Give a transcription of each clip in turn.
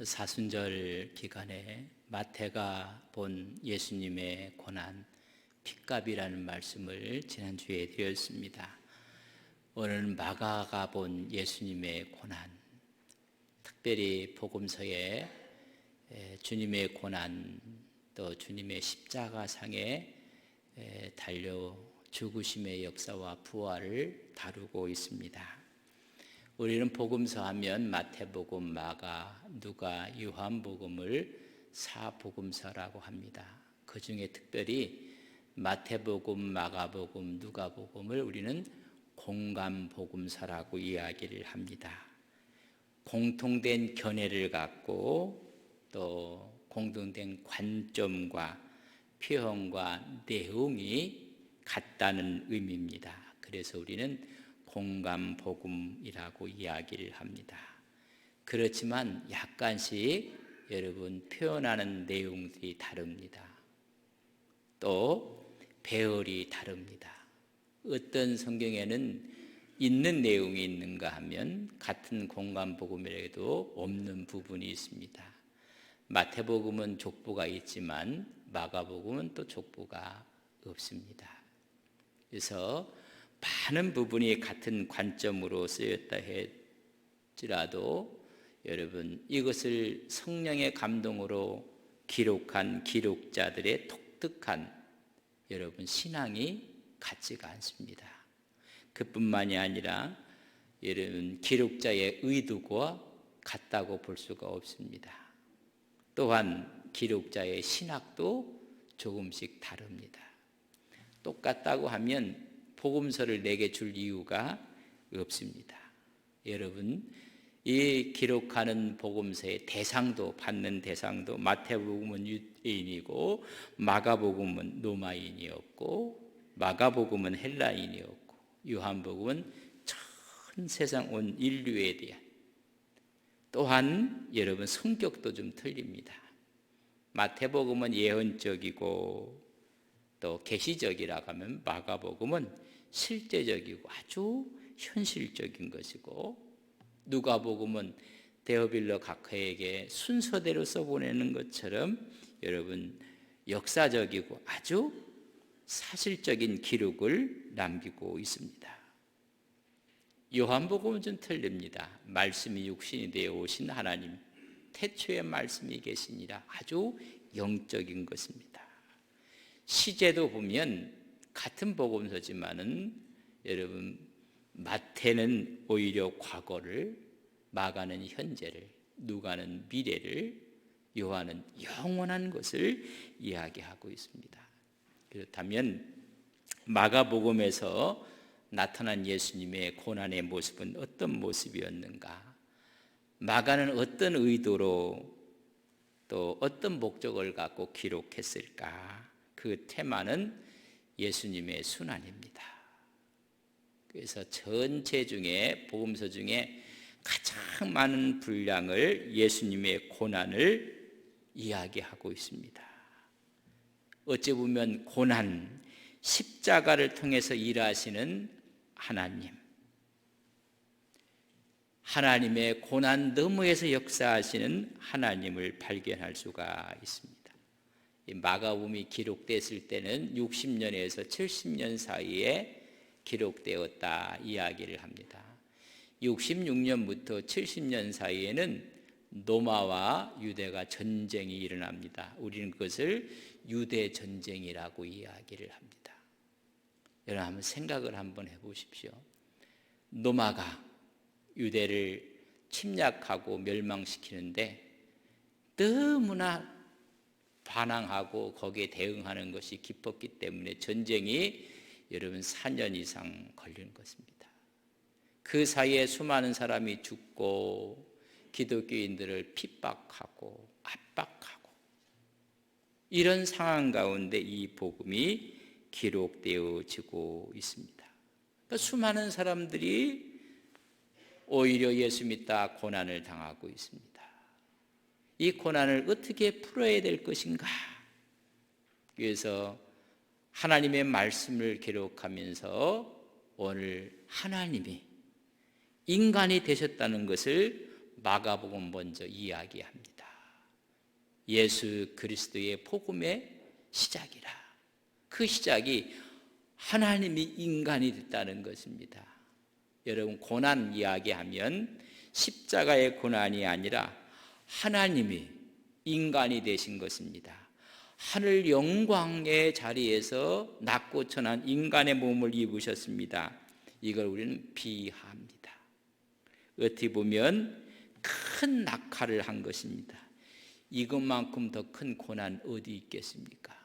사순절 기간에 마태가 본 예수님의 고난, 핏값이라는 말씀을 지난주에 드렸습니다. 오늘은 마가가 본 예수님의 고난, 특별히 복음서에 주님의 고난, 또 주님의 십자가상에 달려 죽으심의 역사와 부활을 다루고 있습니다. 우리는 복음서 하면 마태복음, 마가, 누가, 요한복음을 사복음서라고 합니다. 그 중에 특별히 마태복음, 마가복음, 누가복음을 우리는 공감복음서라고 이야기를 합니다. 공통된 견해를 갖고 또 공통된 관점과 표현과 내용이 같다는 의미입니다. 그래서 우리는 공감복음이라고 이야기를 합니다. 그렇지만 약간씩 여러분 표현하는 내용들이 다릅니다. 또 배열이 다릅니다. 어떤 성경에는 있는 내용이 있는가 하면 같은 공감복음이라도 없는 부분이 있습니다. 마태복음은 족보가 있지만 마가복음은 또 족보가 없습니다. 그래서 많은 부분이 같은 관점으로 쓰였다 할지라도 여러분 이것을 성령의 감동으로 기록한 기록자들의 독특한 여러분 신앙이 같지가 않습니다. 그뿐만이 아니라 여러분 기록자의 의도가 같다고 볼 수가 없습니다. 또한 기록자의 신학도 조금씩 다릅니다. 똑같다고 하면 복음서를 내게 줄 이유가 없습니다. 여러분 이 기록하는 복음서의 대상도 받는 대상도 마태복음은 유대인이고 마가복음은 로마인이었고 마가복음은 헬라인이었고 요한복음은 전 세상 온 인류에 대한 또한 여러분 성격도 좀 틀립니다. 마태복음은 예언적이고 또 계시적이라고 하면 마가복음은 실제적이고 아주 현실적인 것이고 누가복음은 데오빌로 각하에게 순서대로 써보내는 것처럼 여러분 역사적이고 아주 사실적인 기록을 남기고 있습니다. 요한복음은 좀 틀립니다. 말씀이 육신이 되어 오신 하나님, 태초에 말씀이 계시니라 아주 영적인 것입니다. 시제도 보면 같은 복음서지만은 여러분 마태는 오히려 과거를, 마가는 현재를, 누가는 미래를, 요한은 영원한 것을 이야기하고 있습니다. 그렇다면 마가복음에서 나타난 예수님의 고난의 모습은 어떤 모습이었는가? 마가는 어떤 의도로 또 어떤 목적을 갖고 기록했을까? 그 테마는 예수님의 순환입니다. 그래서 전체 중에 복음서 중에 가장 많은 분량을 예수님의 고난을 이야기하고 있습니다. 어찌 보면 고난, 십자가를 통해서 일하시는 하나님, 하나님의 고난 너머에서 역사하시는 하나님을 발견할 수가 있습니다. 마가복음이 기록됐을 때는 60년에서 70년 사이에 기록되었다 이야기를 합니다. 66년부터 70년 사이에는 로마와 유대가 전쟁이 일어납니다. 우리는 그것을 유대 전쟁이라고 이야기를 합니다. 여러분 한번 생각을 한번 해보십시오. 로마가 유대를 침략하고 멸망시키는데 너무나 반항하고 거기에 대응하는 것이 깊었기 때문에 전쟁이 여러분 4년 이상 걸리는 것입니다. 그 사이에 수많은 사람이 죽고 기독교인들을 핍박하고 압박하고 이런 상황 가운데 이 복음이 기록되어지고 있습니다. 그러니까 수많은 사람들이 오히려 예수 믿다 고난을 당하고 있습니다. 이 고난을 어떻게 풀어야 될 것인가? 그래서 하나님의 말씀을 기록하면서 오늘 하나님이 인간이 되셨다는 것을 마가복음 먼저 이야기합니다. 예수 그리스도의 복음의 시작이라. 그 시작이 하나님이 인간이 됐다는 것입니다. 여러분, 고난 이야기하면 십자가의 고난이 아니라 하나님이 인간이 되신 것입니다. 하늘 영광의 자리에서 낮고 천한 인간의 몸을 입으셨습니다. 이걸 우리는 비하합니다. 어떻게 보면 큰 낙하를 한 것입니다. 이것만큼 더 큰 고난 어디 있겠습니까?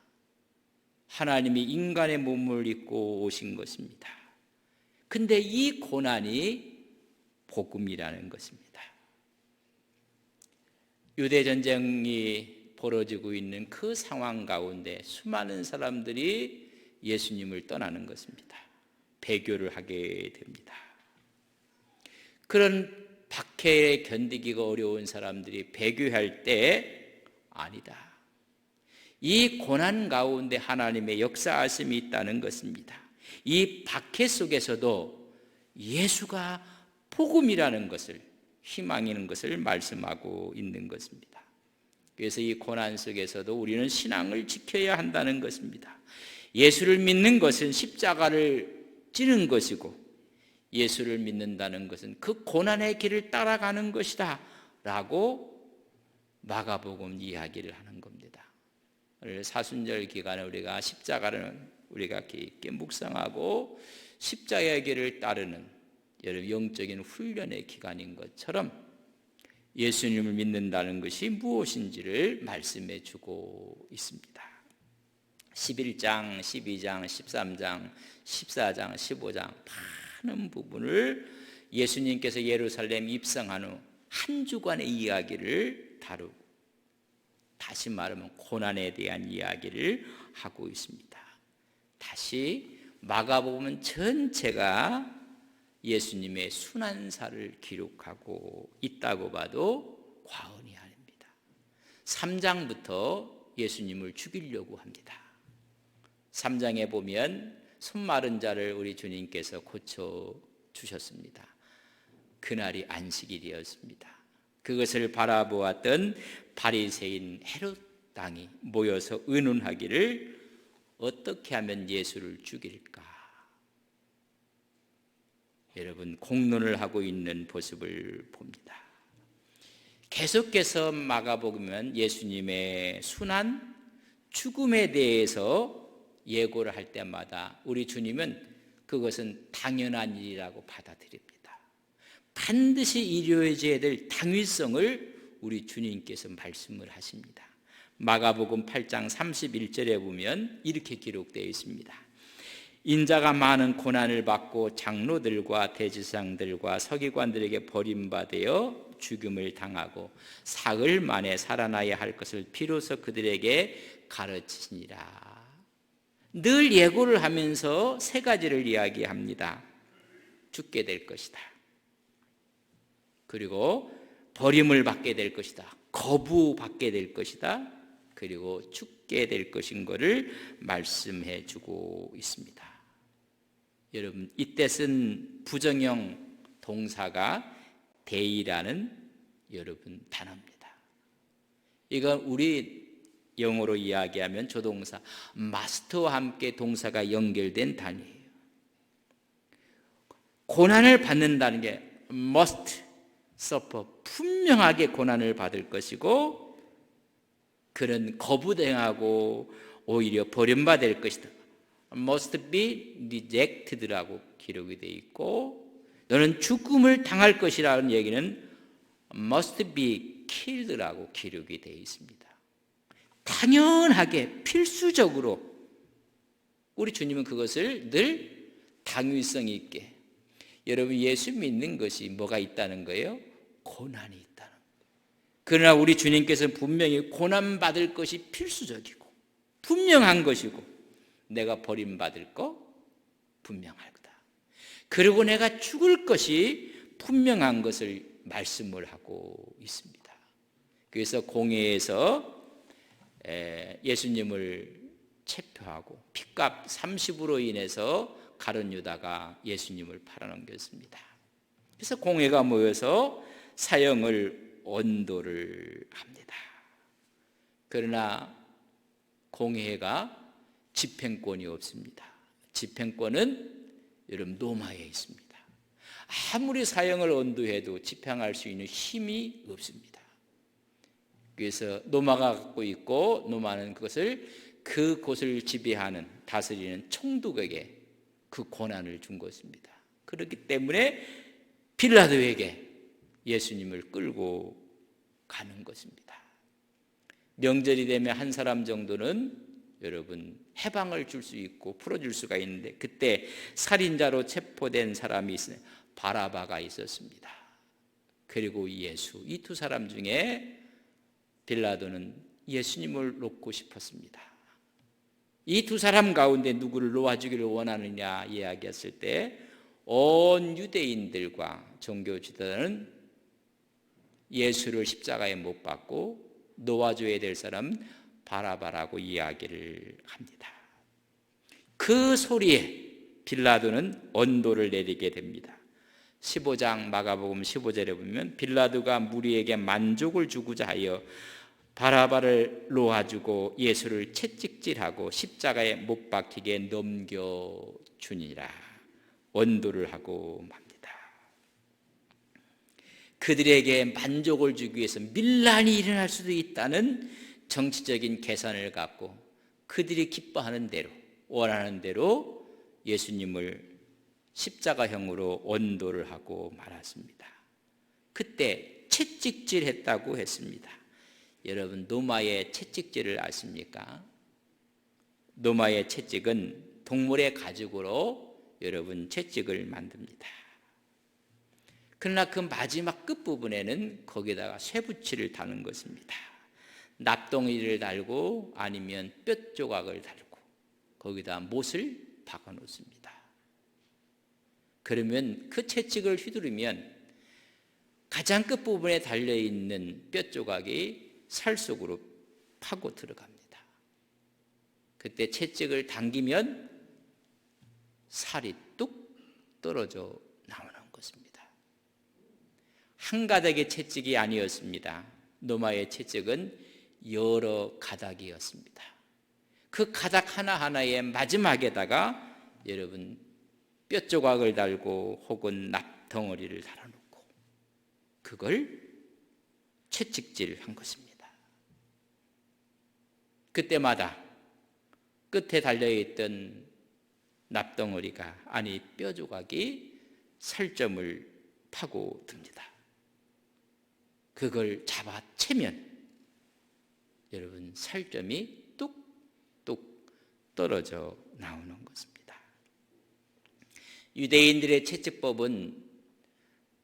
하나님이 인간의 몸을 입고 오신 것입니다. 근데 이 고난이 복음이라는 것입니다. 유대전쟁이 벌어지고 있는 그 상황 가운데 수많은 사람들이 예수님을 떠나는 것입니다. 배교를 하게 됩니다. 그런 박해에 견디기가 어려운 사람들이 배교할 때 아니다. 이 고난 가운데 하나님의 역사하심이 있다는 것입니다. 이 박해 속에서도 예수가 복음이라는 것을, 희망이라는 것을 말씀하고 있는 것입니다. 그래서 이 고난 속에서도 우리는 신앙을 지켜야 한다는 것입니다. 예수를 믿는 것은 십자가를 지는 것이고, 예수를 믿는다는 것은 그 고난의 길을 따라가는 것이다 라고 마가복음 이야기를 하는 겁니다. 사순절 기간에 우리가 십자가를 우리가 깊게 묵상하고 십자가의 길을 따르는 여러분 영적인 훈련의 기간인 것처럼 예수님을 믿는다는 것이 무엇인지를 말씀해 주고 있습니다. 11장, 12장, 13장, 14장, 15장 많은 부분을 예수님께서 예루살렘 입성한 후 한 주간의 이야기를 다루고, 다시 말하면 고난에 대한 이야기를 하고 있습니다. 다시 마가복음 전체가 예수님의 순환사를 기록하고 있다고 봐도 과언이 아닙니다. 3장부터 예수님을 죽이려고 합니다. 3장에 보면 손 마른 자를 우리 주님께서 고쳐주셨습니다. 그날이 안식일이었습니다. 그것을 바라보았던 바리새인 헤롯 당이 모여서 의논하기를 어떻게 하면 예수를 죽일까? 여러분, 공론을 하고 있는 모습을 봅니다. 계속해서 마가복음은 예수님의 순환, 죽음에 대해서 예고를 할 때마다 우리 주님은 그것은 당연한 일이라고 받아들입니다. 반드시 이루어져야 될 당위성을 우리 주님께서 말씀을 하십니다. 마가복음 8장 31절에 보면 이렇게 기록되어 있습니다. 인자가 많은 고난을 받고 장로들과 대제사장들과 서기관들에게 버림받아 죽음을 당하고 사흘 만에 살아나야 할 것을 비로소 그들에게 가르치시니라. 늘 예고를 하면서 세 가지를 이야기합니다. 죽게 될 것이다. 그리고 버림을 받게 될 것이다. 거부받게 될 것이다. 그리고 죽게 될 것인 것을 말씀해 주고 있습니다. 여러분, 이때 쓴 부정형 동사가 데이라는 여러분 단어입니다. 이건 우리 영어로 이야기하면 조동사 must와 함께 동사가 연결된 단위예요. 고난을 받는다는 게 must suffer, 분명하게 고난을 받을 것이고, 그는 거부당하고 오히려 버림받을 것이다. must be rejected라고 기록이 되어 있고, 너는 죽음을 당할 것이라는 얘기는 must be killed라고 기록이 되어 있습니다. 당연하게 필수적으로 우리 주님은 그것을 늘 당위성 있게, 여러분 예수 믿는 것이 뭐가 있다는 거예요? 고난이 있다는 거예요. 그러나 우리 주님께서는 분명히 고난받을 것이 필수적이고 분명한 것이고, 내가 버림받을 거 분명할 거다. 그리고 내가 죽을 것이 분명한 것을 말씀을 하고 있습니다. 그래서 공회에서 예수님을 체포하고 핏값 30으로 인해서 가룟 유다가 예수님을 팔아넘겼습니다. 그래서 공회가 모여서 사형을 언도를 합니다. 그러나 공회가 집행권이 없습니다. 집행권은 여러분 로마에 있습니다. 아무리 사형을 언도해도 집행할 수 있는 힘이 없습니다. 그래서 로마가 갖고 있고 로마는 그곳을 지배하는 다스리는 총독에게 그 권한을 준 것입니다. 그렇기 때문에 빌라도에게 예수님을 끌고 가는 것입니다. 명절이 되면 한 사람 정도는 여러분 해방을 줄 수 있고 풀어줄 수가 있는데 그때 살인자로 체포된 사람이 있어요. 바라바가 있었습니다. 그리고 예수, 이 두 사람 중에 빌라도는 예수님을 놓고 싶었습니다. 이 두 사람 가운데 누구를 놓아주기를 원하느냐 이야기했을 때 온 유대인들과 종교 지도자는 예수를 십자가에 못 박고 놓아줘야 될 사람 바라바라고 이야기를 합니다. 그 소리에 빌라도는 언도를 내리게 됩니다. 15장 마가복음 15절에 보면 빌라도가 무리에게 만족을 주고자 하여 바라바를 놓아주고 예수를 채찍질하고 십자가에 못 박히게 넘겨주니라. 언도를 하고 맙니다. 그들에게 만족을 주기 위해서 밀란이 일어날 수도 있다는 정치적인 계산을 갖고 그들이 기뻐하는 대로 원하는 대로 예수님을 십자가형으로 언도를 하고 말았습니다. 그때 채찍질했다고 했습니다. 여러분 노마의 채찍질을 아십니까? 노마의 채찍은 동물의 가죽으로 여러분 채찍을 만듭니다. 그러나 그 마지막 끝부분에는 거기다가 쇠붙이를 다는 것입니다. 납덩이를 달고 아니면 뼈 조각을 달고 거기다 못을 박아 놓습니다. 그러면 그 채찍을 휘두르면 가장 끝부분에 달려있는 뼈 조각이 살 속으로 파고 들어갑니다. 그때 채찍을 당기면 살이 뚝 떨어져 나오는 것입니다. 한 가닥의 채찍이 아니었습니다. 노마의 채찍은 여러 가닥이었습니다. 그 가닥 하나하나의 마지막에다가 여러분 뼈 조각을 달고 혹은 납덩어리를 달아놓고 그걸 채찍질한 것입니다. 그때마다 끝에 달려있던 납덩어리가 아니 뼈 조각이 살점을 파고 듭니다. 그걸 잡아채면 여러분 살점이 뚝뚝 떨어져 나오는 것입니다. 유대인들의 채찍법은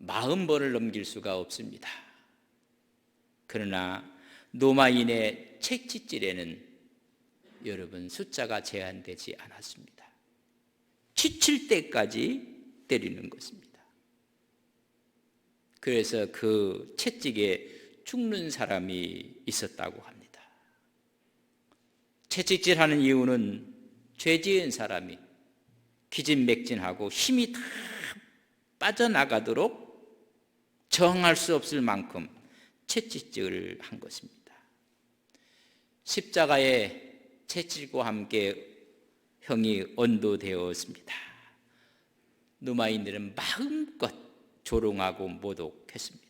40번을 넘길 수가 없습니다. 그러나 로마인의 채찍질에는 여러분 숫자가 제한되지 않았습니다. 지칠 때까지 때리는 것입니다. 그래서 그 채찍에 죽는 사람이 있었다고 합니다. 채찍질하는 이유는 죄 지은 사람이 기진맥진하고 힘이 다 빠져나가도록 저항할 수 없을 만큼 채찍질을 한 것입니다. 십자가에 채찍과 함께 형이 언도되었습니다. 로마인들은 마음껏 조롱하고 모독했습니다.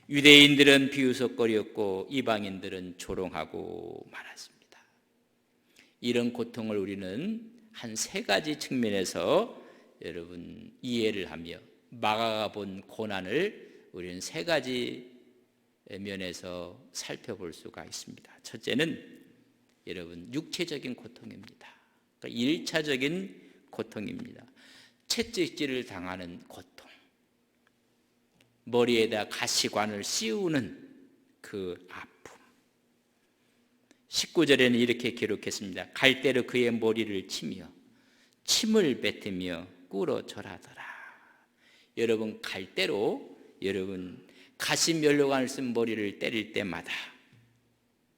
유대인들은 비웃었거렸고 이방인들은 조롱하고 말았습니다. 이런 고통을 우리는 한 3가지 측면에서 여러분 이해를 하며 마가가 본 고난을 우리는 3가지 면에서 살펴볼 수가 있습니다. 첫째는 여러분 육체적인 고통입니다. 그러니까 1차적인 고통입니다. 채찍질을 당하는 고통, 머리에다 가시관을 씌우는 그 아픔. 19절에는 이렇게 기록했습니다. 갈대로 그의 머리를 치며 침을 뱉으며 꿇어 절하더라. 여러분 갈대로 여러분 가시 면류관을 쓴 머리를 때릴 때마다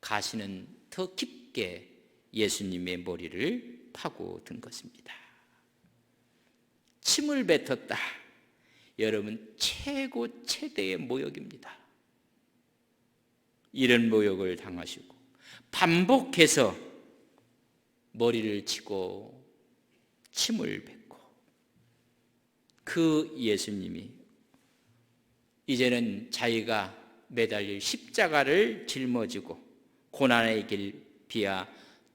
가시는 더 깊게 예수님의 머리를 파고든 것입니다. 침을 뱉었다. 여러분, 최고 최대의 모욕입니다. 이런 모욕을 당하시고 반복해서 머리를 치고 침을 뱉고, 그 예수님이 이제는 자기가 매달릴 십자가를 짊어지고 고난의 길 비아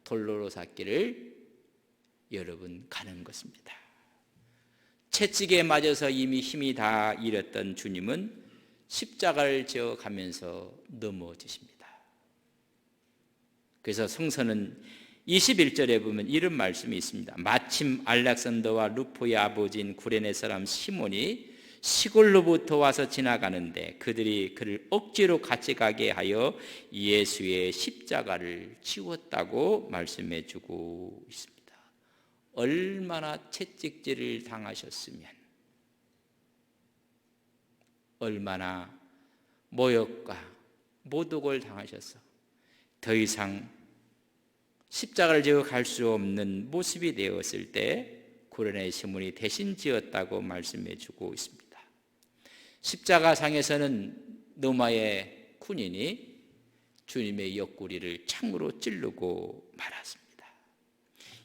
돌로로사 길을 여러분 가는 것입니다. 채찍에 맞아서 이미 힘이 다 잃었던 주님은 십자가를 지어 가면서 넘어지십니다. 그래서 성서는 21절에 보면 이런 말씀이 있습니다. 마침 알렉산더와 루포의 아버지인 구레네 사람 시몬이 시골로부터 와서 지나가는데 그들이 그를 억지로 같이 가게 하여 예수의 십자가를 지웠다고 말씀해 주고 있습니다. 얼마나 채찍질을 당하셨으면, 얼마나 모욕과 모독을 당하셔서 더 이상 십자가를 지어 갈 수 없는 모습이 되었을 때 구레네 시몬이 대신 지었다고 말씀해 주고 있습니다. 십자가상에서는 로마의 군인이 주님의 옆구리를 창으로 찌르고 말았습니다.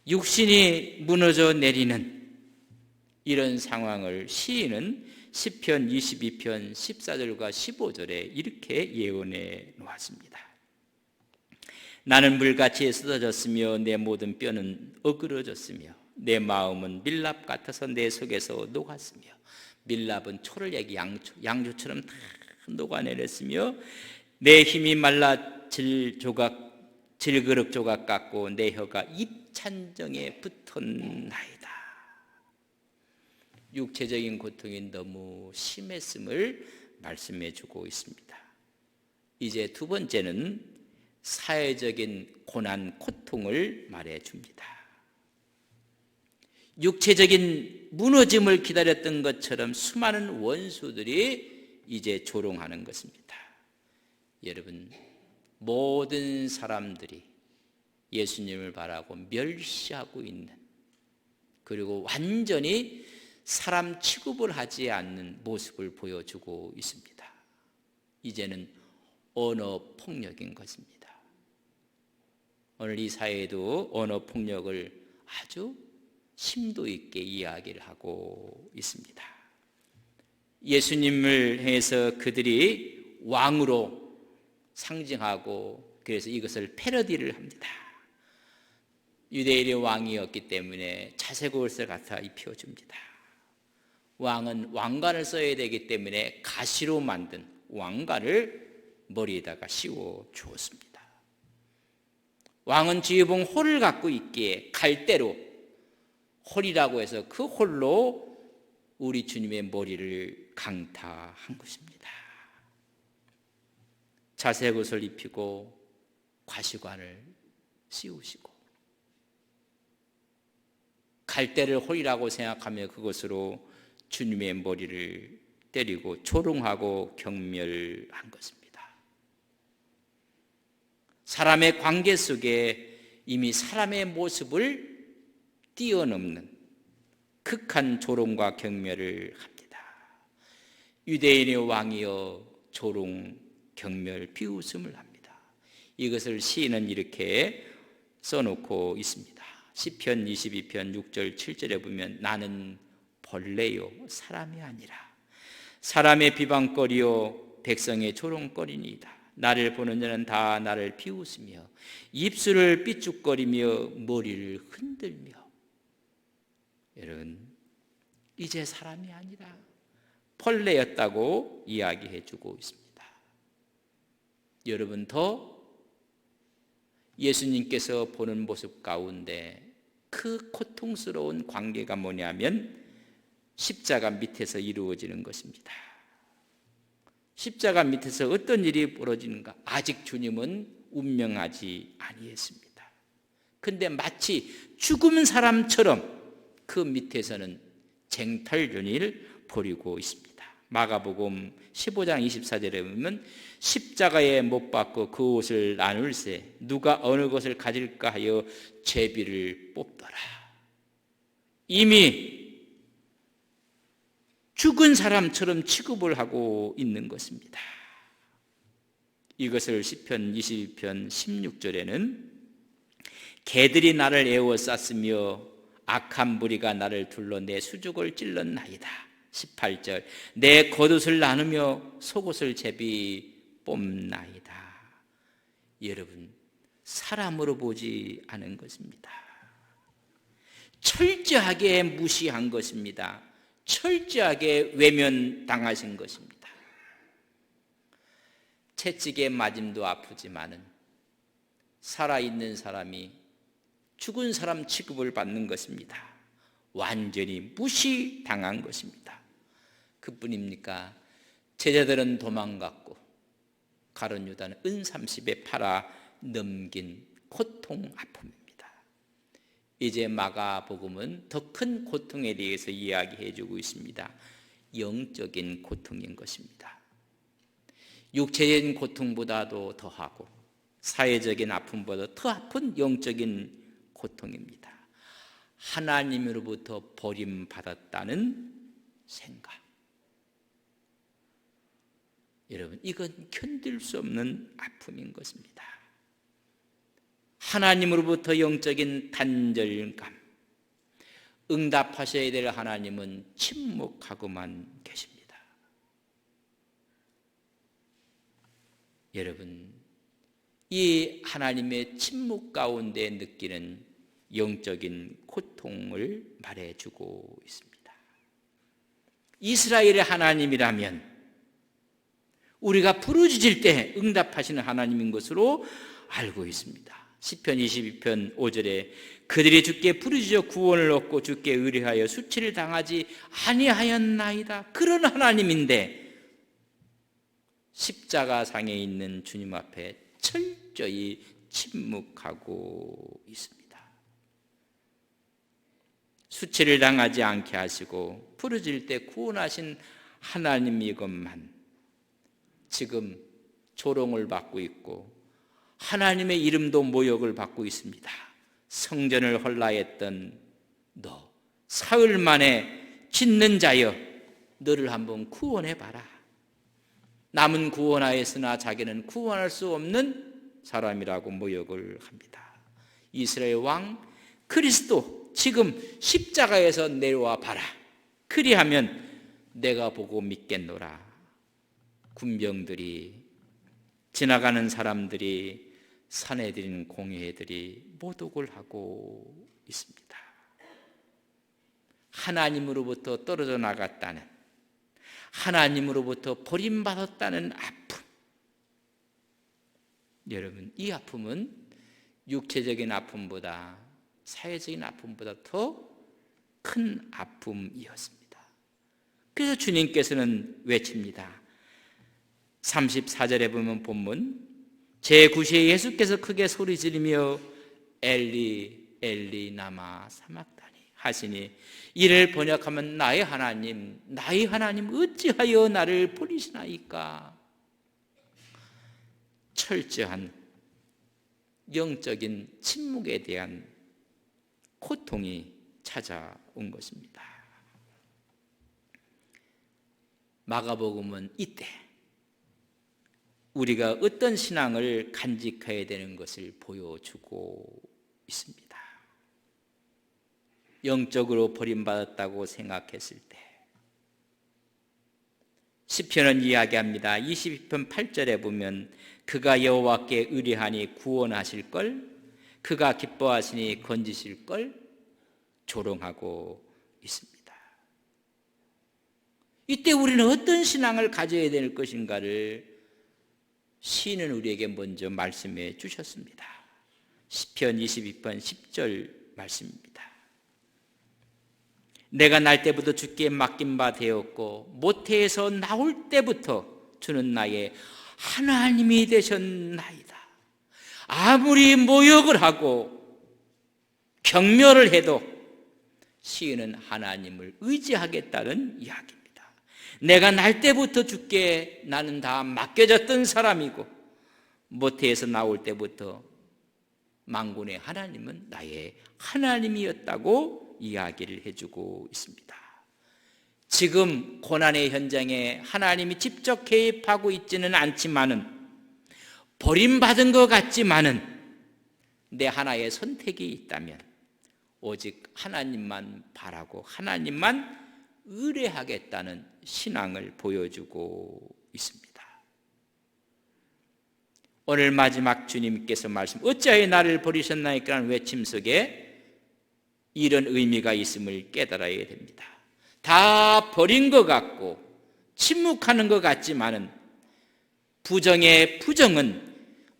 육신이 무너져 내리는 이런 상황을 시인은 시편 22편 14절과 15절에 이렇게 예언해 놓았습니다. 나는 물같이 쏟아졌으며 내 모든 뼈는 어그러졌으며 내 마음은 밀랍 같아서 내 속에서 녹았으며, 밀랍은 초를 얘기 양조처럼 다 녹아내렸으며 내 힘이 말라 질그릇 조각 같고 내 혀가 입찬정에 붙었나이다. 육체적인 고통이 너무 심했음을 말씀해 주고 있습니다. 이제 두 번째는 사회적인 고난, 고통을 말해 줍니다. 육체적인 무너짐을 기다렸던 것처럼 수많은 원수들이 이제 조롱하는 것입니다. 여러분, 모든 사람들이 예수님을 바라고 멸시하고 있는, 그리고 완전히 사람 취급을 하지 않는 모습을 보여주고 있습니다. 이제는 언어 폭력인 것입니다. 오늘 이 사회도 언어 폭력을 아주 심도 있게 이야기를 하고 있습니다. 예수님을 향해서 그들이 왕으로 상징하고, 그래서 이것을 패러디를 합니다. 유대인의 왕이었기 때문에 자색 옷을 갖다 입혀줍니다. 왕은 왕관을 써야 되기 때문에 가시로 만든 왕관을 머리에다가 씌워 주었습니다. 왕은 지휘봉 홀을 갖고 있기에 갈대로, 홀이라고 해서 그 홀로 우리 주님의 머리를 강타한 것입니다. 자색 옷을 입히고 과시관을 씌우시고, 갈대를 홀이라고 생각하며 그것으로 주님의 머리를 때리고 조롱하고 경멸한 것입니다. 사람의 관계 속에 이미 사람의 모습을 뛰어넘는 극한 조롱과 경멸을 합니다. 유대인의 왕이여 조롱, 경멸, 비웃음을 합니다. 이것을 시인은 이렇게 써놓고 있습니다. 시편 22편 6절 7절에 보면 나는 벌레요 사람이 아니라 사람의 비방거리요 백성의 조롱거리니이다. 나를 보는 자는 다 나를 비웃으며 입술을 삐죽거리며 머리를 흔들며. 여러분, 이제 사람이 아니라 벌레였다고 이야기해 주고 있습니다. 여러분, 더 예수님께서 보는 모습 가운데 그 고통스러운 관계가 뭐냐면 십자가 밑에서 이루어지는 것입니다. 십자가 밑에서 어떤 일이 벌어지는가? 아직 주님은 운명하지 아니했습니다. 근데 마치 죽은 사람처럼 그 밑에서는 쟁탈전을 벌이고 있습니다. 마가복음 15장 24절에 보면 십자가에 못 박고 그 옷을 나눌세 누가 어느 것을 가질까 하여 제비를 뽑더라. 이미 죽은 사람처럼 취급을 하고 있는 것입니다. 이것을 시편 22편 16절에는 개들이 나를 에워쌌으며 악한 무리가 나를 둘러 내 수족을 찔렀나이다. 18절 내 겉옷을 나누며 속옷을 제비 뽑나이다. 여러분, 사람으로 보지 않은 것입니다. 철저하게 무시한 것입니다. 철저하게 외면당하신 것입니다. 채찍에 맞음도 아프지만은 살아있는 사람이 죽은 사람 취급을 받는 것입니다. 완전히 무시당한 것입니다. 그뿐입니까? 제자들은 도망갔고 가룟 유다는 은30에 팔아 넘긴 고통 아픔입니다. 이제 마가복음은 더 큰 고통에 대해서 이야기해 주고 있습니다. 영적인 고통인 것입니다. 육체적인 고통보다도 더하고 사회적인 아픔보다 더 아픈 영적인 고통입니다. 하나님으로부터 버림받았다는 생각. 여러분, 이건 견딜 수 없는 아픔인 것입니다. 하나님으로부터 영적인 단절감. 응답하셔야 될 하나님은 침묵하고만 계십니다. 여러분, 이 하나님의 침묵 가운데 느끼는 영적인 고통을 말해주고 있습니다. 이스라엘의 하나님이라면 우리가 부르짖을 때 응답하시는 하나님인 것으로 알고 있습니다. 시편 22편 5절에 그들이 주께 부르짖어 구원을 얻고 주께 의뢰하여 수치를 당하지 아니하였나이다. 그런 하나님인데 십자가상에 있는 주님 앞에 철저히 침묵하고 있습니다. 수치를 당하지 않게 하시고 부르짖을 때 구원하신 하나님이건만 지금 조롱을 받고 있고 하나님의 이름도 모욕을 받고 있습니다. 성전을 헐라했던 너, 사흘 만에 짓는 자여, 너를 한번 구원해봐라. 남은 구원하였으나 자기는 구원할 수 없는 사람이라고 모욕을 합니다. 이스라엘 왕 그리스도 지금 십자가에서 내려와 봐라. 그리하면 내가 보고 믿겠노라. 군병들이, 지나가는 사람들이, 사내들인 공회들이 모독을 하고 있습니다. 하나님으로부터 떨어져 나갔다는, 하나님으로부터 버림받았다는 아픔. 여러분, 이 아픔은 육체적인 아픔보다, 사회적인 아픔보다 더 큰 아픔이었습니다. 그래서 주님께서는 외칩니다. 34절에 보면 본문 제9시에 예수께서 크게 소리 지르며 엘리 엘리 나마 사막다니 하시니, 이를 번역하면 나의 하나님 어찌하여 나를 버리시나이까. 철저한 영적인 침묵에 대한 고통이 찾아온 것입니다. 마가복음은 이때 우리가 어떤 신앙을 간직해야 되는 것을 보여주고 있습니다. 영적으로 버림받았다고 생각했을 때 시편은 이야기합니다. 22편 8절에 보면 그가 여호와께 의뢰하니 구원하실걸, 그가 기뻐하시니 건지실걸 조롱하고 있습니다. 이때 우리는 어떤 신앙을 가져야 될 것인가를 시인은 우리에게 먼저 말씀해 주셨습니다. 시편 22편 10절 말씀입니다. 내가 날 때부터 주께 맡긴 바 되었고 모태에서 나올 때부터 주는 나의 하나님이 되셨나이다. 아무리 모욕을 하고 경멸을 해도 시인은 하나님을 의지하겠다는 이야기입니다. 내가 날 때부터 주께 나는 다 맡겨졌던 사람이고 모태에서 나올 때부터 만군의 하나님은 나의 하나님이었다고 이야기를 해주고 있습니다. 지금 고난의 현장에 하나님이 직접 개입하고 있지는 않지만은, 버림받은 것 같지만은 내 하나의 선택이 있다면 오직 하나님만 바라고 하나님만 의뢰하겠다는 신앙을 보여주고 있습니다. 오늘 마지막 주님께서 말씀, 어찌하여 나를 버리셨나이까 하는 외침 속에 이런 의미가 있음을 깨달아야 됩니다. 다 버린 것 같고 침묵하는 것 같지만은 부정의 부정은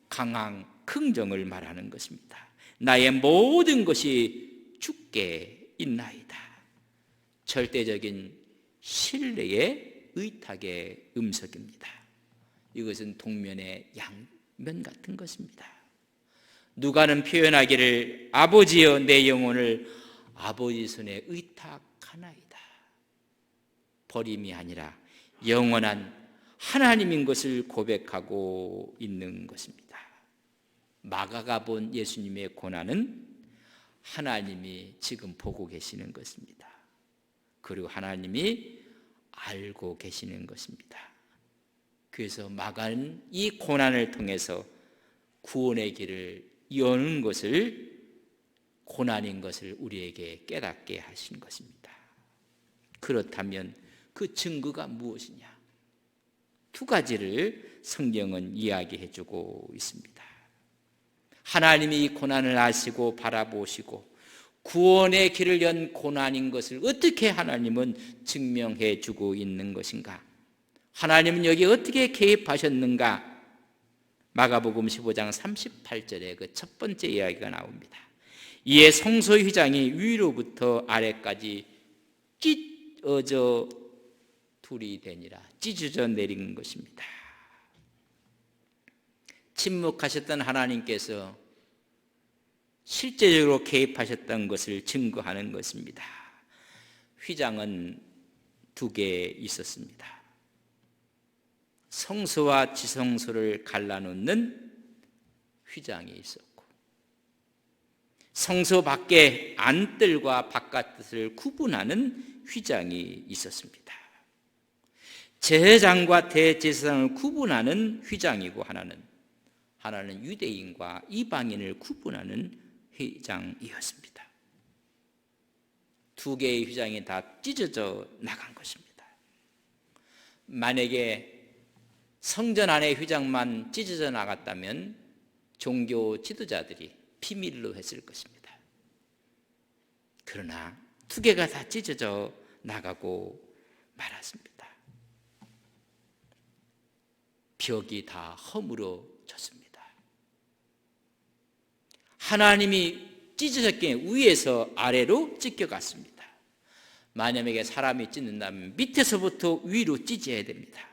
강한 긍정을 말하는 것입니다. 나의 모든 것이 주께 있나이다. 절대적인 신뢰의 의탁의 음성입니다. 이것은 동면의 양면 같은 것입니다. 누가는 표현하기를 아버지여 내 영혼을 아버지 손에 의탁하나이다. 버림이 아니라 영원한 하나님인 것을 고백하고 있는 것입니다. 마가가 본 예수님의 고난은 하나님이 지금 보고 계시는 것입니다. 그리고 하나님이 알고 계시는 것입니다. 그래서 마가는 이 고난을 통해서 구원의 길을 여는 것을, 고난인 것을 우리에게 깨닫게 하신 것입니다. 그렇다면 그 증거가 무엇이냐? 두 가지를 성경은 이야기해 주고 있습니다. 하나님이 이 고난을 아시고 바라보시고 구원의 길을 연 고난인 것을 어떻게 하나님은 증명해 주고 있는 것인가? 하나님은 여기 어떻게 개입하셨는가? 마가복음 15장 38절에 그 첫 번째 이야기가 나옵니다. 이에 성소 휘장이 위로부터 아래까지 찢어져 둘이 되니라. 찢어져 내린 것입니다. 침묵하셨던 하나님께서 실제적으로 개입하셨던 것을 증거하는 것입니다. 휘장은 두 개 있었습니다. 성소와 지성소를 갈라놓는 휘장이 있었고, 성소 밖에 안뜰과 바깥뜻을 구분하는 휘장이 있었습니다. 제사장과 대제사장을 구분하는 휘장이고, 하나는 유대인과 이방인을 구분하는 휘장이었습니다. 두 개의 휘장이 다 찢어져 나간 것입니다. 만약에 성전 안의 휘장만 찢어져 나갔다면 종교 지도자들이 비밀로 했을 것입니다. 그러나 두 개가 다 찢어져 나가고 말았습니다. 벽이 다 허물어졌습니다. 하나님이 찢어졌기에 위에서 아래로 찢겨갔습니다. 만약에 사람이 찢는다면 밑에서부터 위로 찢어야 됩니다.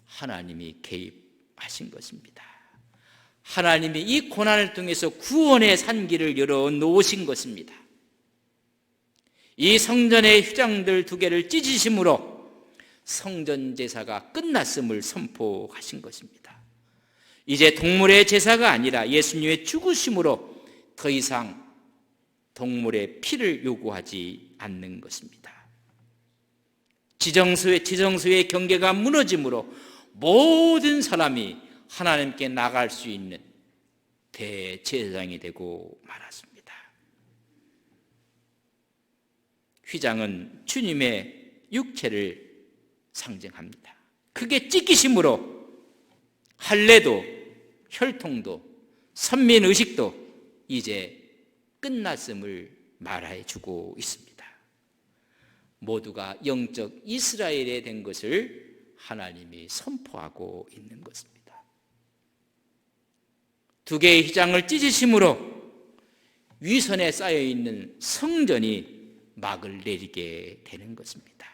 하나님이 개입하신 것입니다. 하나님이 이 고난을 통해서 구원의 산길을 열어 놓으신 것입니다. 이 성전의 휘장들 두 개를 찢으심으로 성전 제사가 끝났음을 선포하신 것입니다. 이제 동물의 제사가 아니라 예수님의 죽으심으로 더 이상 동물의 피를 요구하지 않는 것입니다. 지정수의 경계가 무너짐으로 모든 사람이 하나님께 나갈 수 있는 대제사장이 되고 말았습니다. 휘장은 주님의 육체를 상징합니다. 그게 찢기심으로 할례도, 혈통도, 선민의식도 이제 끝났음을 말해주고 있습니다. 모두가 영적 이스라엘이 된 것을 하나님이 선포하고 있는 것입니다. 두 개의 휘장을 찢으심으로 위선에 쌓여있는 성전이 막을 내리게 되는 것입니다.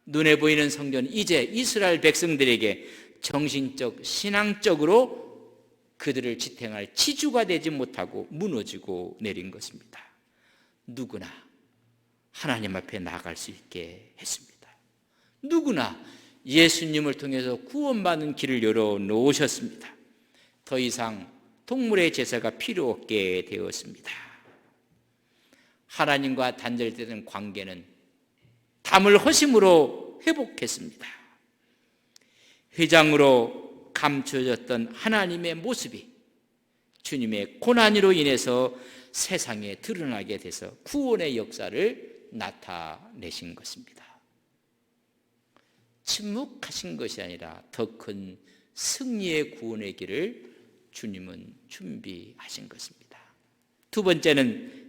눈에 보이는 성전은 이제 이스라엘 백성들에게 정신적, 신앙적으로 그들을 지탱할 지주가 되지 못하고 무너지고 내린 것입니다. 누구나 하나님 앞에 나아갈 수 있게 했습니다. 누구나 예수님을 통해서 구원받는 길을 열어놓으셨습니다. 더 이상 동물의 제사가 필요 없게 되었습니다. 하나님과 단절되던 관계는 담을 허심으로 회복했습니다. 회장으로 감춰졌던 하나님의 모습이 주님의 고난으로 인해서 세상에 드러나게 돼서 구원의 역사를 나타내신 것입니다. 침묵하신 것이 아니라 더 큰 승리의 구원의 길을 주님은 준비하신 것입니다. 두 번째는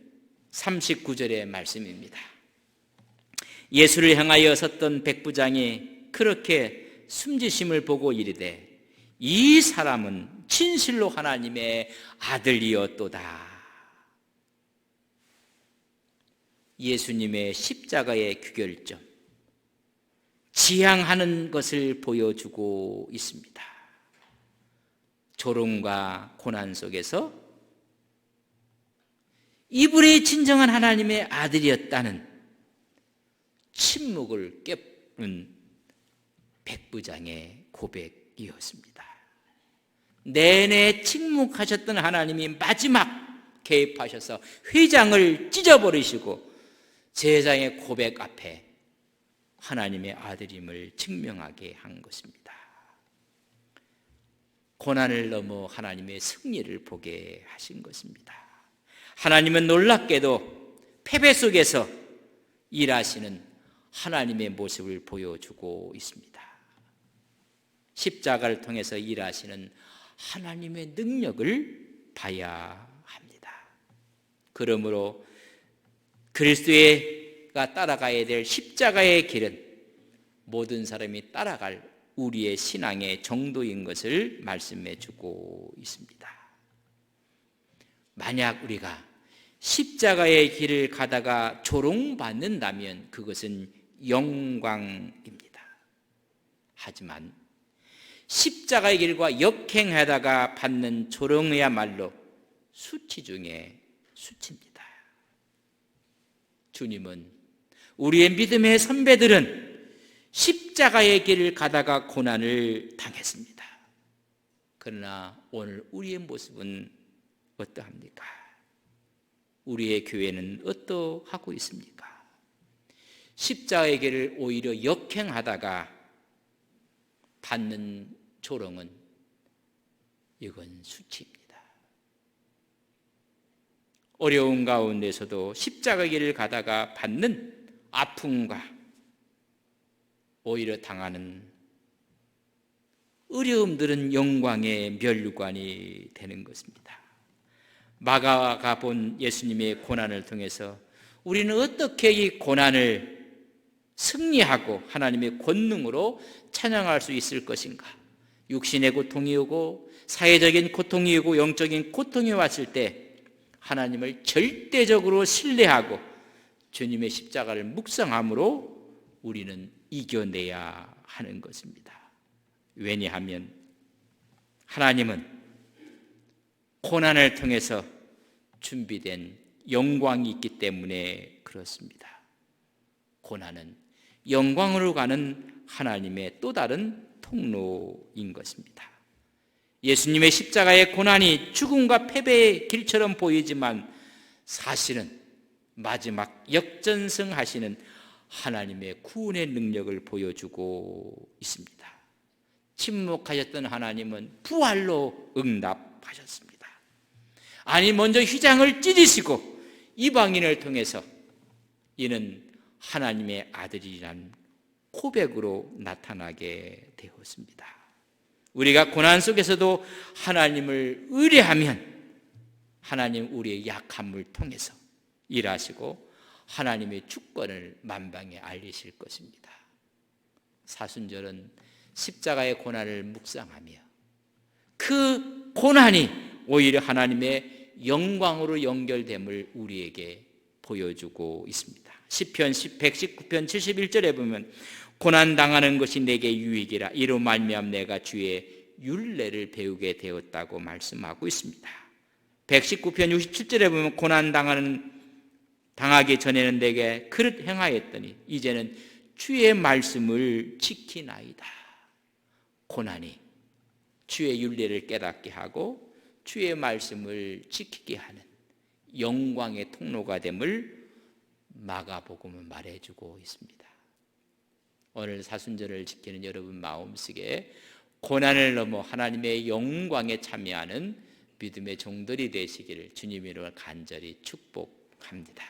39절의 말씀입니다. 예수를 향하여 섰던 백부장이 그렇게 숨지심을 보고 이르되 이 사람은 진실로 하나님의 아들이었도다. 예수님의 십자가의 귀결점, 지향하는 것을 보여주고 있습니다. 조롱과 고난 속에서 이분이 진정한 하나님의 아들이었다는 침묵을 깨는 백부장의 고백이었습니다. 내내 침묵하셨던 하나님이 마지막 개입하셔서 휘장을 찢어버리시고 제사장의 고백 앞에 하나님의 아들임을 증명하게 한 것입니다. 고난을 넘어 하나님의 승리를 보게 하신 것입니다. 하나님은 놀랍게도 패배 속에서 일하시는 하나님의 모습을 보여주고 있습니다. 십자가를 통해서 일하시는 하나님의 능력을 봐야 합니다. 그러므로 그리스도가 따라가야 될 십자가의 길은 모든 사람이 따라갈 우리의 신앙의 정도인 것을 말씀해 주고 있습니다. 만약 우리가 십자가의 길을 가다가 조롱받는다면 그것은 영광입니다. 하지만 십자가의 길과 역행하다가 받는 조롱이야말로 수치 중에 수치입니다. 주님은 우리의 믿음의 선배들은 십자가의 길을 가다가 고난을 당했습니다. 그러나 오늘 우리의 모습은 어떠합니까? 우리의 교회는 어떠하고 있습니까? 십자가의 길을 오히려 역행하다가 받는 조롱은 이건 수치입니다. 어려운 가운데서도 십자가의 길을 가다가 받는 아픔과 오히려 당하는 어려움들은 영광의 면류관이 되는 것입니다. 마가가 본 예수님의 고난을 통해서 우리는 어떻게 이 고난을 승리하고 하나님의 권능으로 찬양할 수 있을 것인가? 육신의 고통이 오고 사회적인 고통이 오고 영적인 고통이 왔을 때 하나님을 절대적으로 신뢰하고 주님의 십자가를 묵상함으로 우리는 이겨내야 하는 것입니다. 왜냐하면 하나님은 고난을 통해서 준비된 영광이 있기 때문에 그렇습니다. 고난은 영광으로 가는 하나님의 또 다른 통로인 것입니다. 예수님의 십자가의 고난이 죽음과 패배의 길처럼 보이지만 사실은 마지막 역전승하시는 하나님의 구원의 능력을 보여주고 있습니다. 침묵하셨던 하나님은 부활로 응답하셨습니다. 아니 먼저 휘장을 찢으시고 이방인을 통해서 이는 하나님의 아들이란 고백으로 나타나게 되었습니다. 우리가 고난 속에서도 하나님을 의뢰하면 하나님 우리의 약함을 통해서 일하시고 하나님의 주권을 만방에 알리실 것입니다. 사순절은 십자가의 고난을 묵상하며 그 고난이 오히려 하나님의 영광으로 연결됨을 우리에게 보여주고 있습니다. 시편 119편 71절에 보면 고난당하는 것이 내게 유익이라 이로 말미암아 내가 주의 율례를 배우게 되었다고 말씀하고 있습니다. 119편 67절에 보면 당하기 전에는 내게 그릇 행하였더니 이제는 주의 말씀을 지키나이다. 고난이 주의 율례를 깨닫게 하고 주의 말씀을 지키게 하는 영광의 통로가 됨을 마가복음은 말해주고 있습니다. 오늘 사순절을 지키는 여러분 마음속에 고난을 넘어 하나님의 영광에 참여하는 믿음의 종들이 되시기를 주님의 이름으로 간절히 축복합니다.